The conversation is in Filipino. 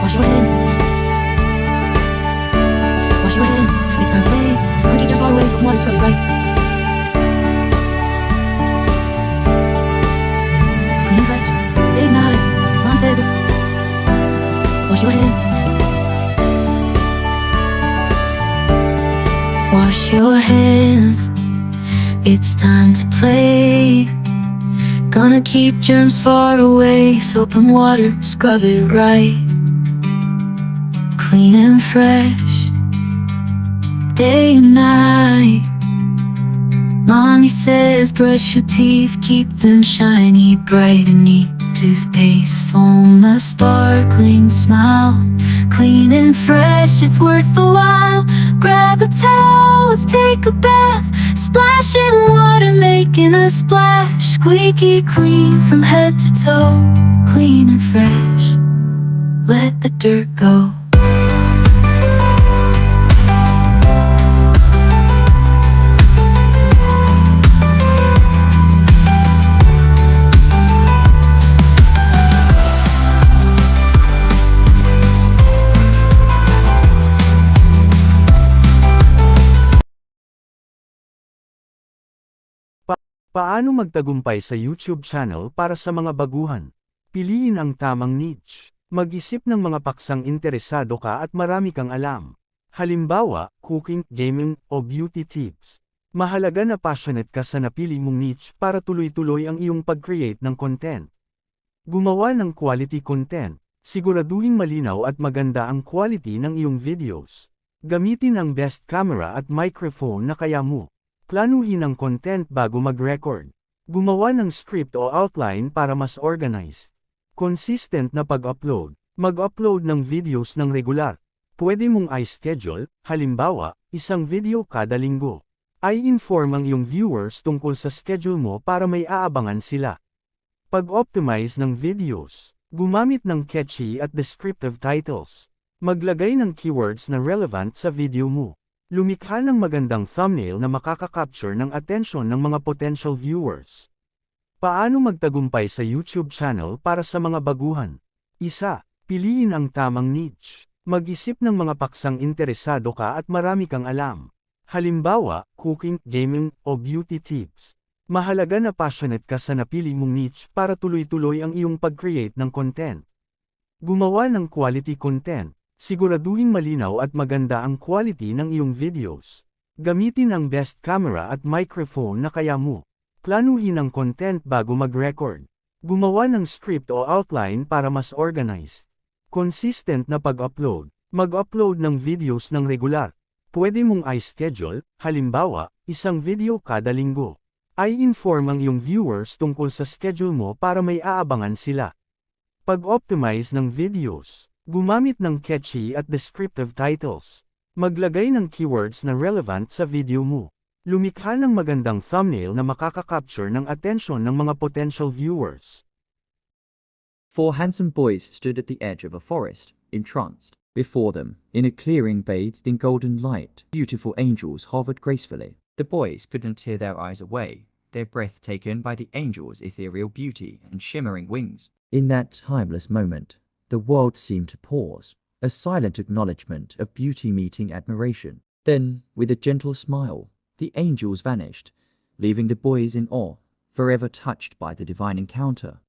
Wash your hands. Wash your hands. It's time to play. Gonna keep your far away, soap and water, scrub it right. Clean and fresh. Day and night. Mom says, wash your hands. Wash your hands. It's time to play. Gonna keep germs far away, soap and water, scrub it right. Clean and fresh, day and night. Mommy says brush your teeth, keep them shiny, bright and neat. Toothpaste, foam, a sparkling smile. Clean and fresh, it's worth the while. Grab a towel, let's take a bath. Splashing water, making a splash. Squeaky clean from head to toe. Clean and fresh, let the dirt go. Paano magtagumpay sa YouTube channel para sa mga baguhan? Piliin ang tamang niche. Mag-isip ng mga paksang interesado ka at marami kang alam. Halimbawa, cooking, gaming, o beauty tips. Mahalaga na passionate ka sa napili mong niche para tuloy-tuloy ang iyong pag-create ng content. Gumawa ng quality content. Siguraduhing malinaw at maganda ang quality ng iyong videos. Gamitin ang best camera at microphone na kaya mo. Planuhin ang content bago mag-record. Gumawa ng script o outline para mas organized. Consistent na pag-upload. Mag-upload ng videos ng regular. Pwede mong i-schedule, halimbawa, isang video kada linggo. I-inform ang iyong viewers tungkol sa schedule mo para may aabangan sila. Pag-optimize ng videos. Gumamit ng catchy at descriptive titles. Maglagay ng keywords na relevant sa video mo. Lumikha ng magandang thumbnail na makaka-capture ng atensyon ng mga potential viewers. Paano magtagumpay sa YouTube channel para sa mga baguhan? 1. Piliin ang tamang niche. Mag-isip ng mga paksang interesado ka at marami kang alam. Halimbawa, cooking, gaming, o beauty tips. Mahalaga na passionate ka sa napili mong niche para tuloy-tuloy ang iyong pag-create ng content. Gumawa ng quality content. Siguraduhing malinaw at maganda ang quality ng iyong videos. Gamitin ang best camera at microphone na kaya mo. Planuhin ang content bago mag-record. Gumawa ng script o outline para mas organized. Consistent na pag-upload. Mag-upload ng videos ng regular. Pwede mong i-schedule, halimbawa, isang video kada linggo. I-inform ang iyong viewers tungkol sa schedule mo para may aabangan sila. Pag-optimize ng videos. Gumamit ng catchy at descriptive titles. Maglagay ng keywords na relevant sa video mo. Lumikha ng magandang thumbnail na makaka-capture ng atensyon ng mga potential viewers. 4 handsome boys stood at the edge of a forest, entranced. Before them, in a clearing bathed in golden light, beautiful angels hovered gracefully. The boys couldn't tear their eyes away, their breath taken by the angels' ethereal beauty and shimmering wings. In that timeless moment, the world seemed to pause, a silent acknowledgement of beauty meeting admiration. Then, with a gentle smile, the angels vanished, leaving the boys in awe, forever touched by the divine encounter.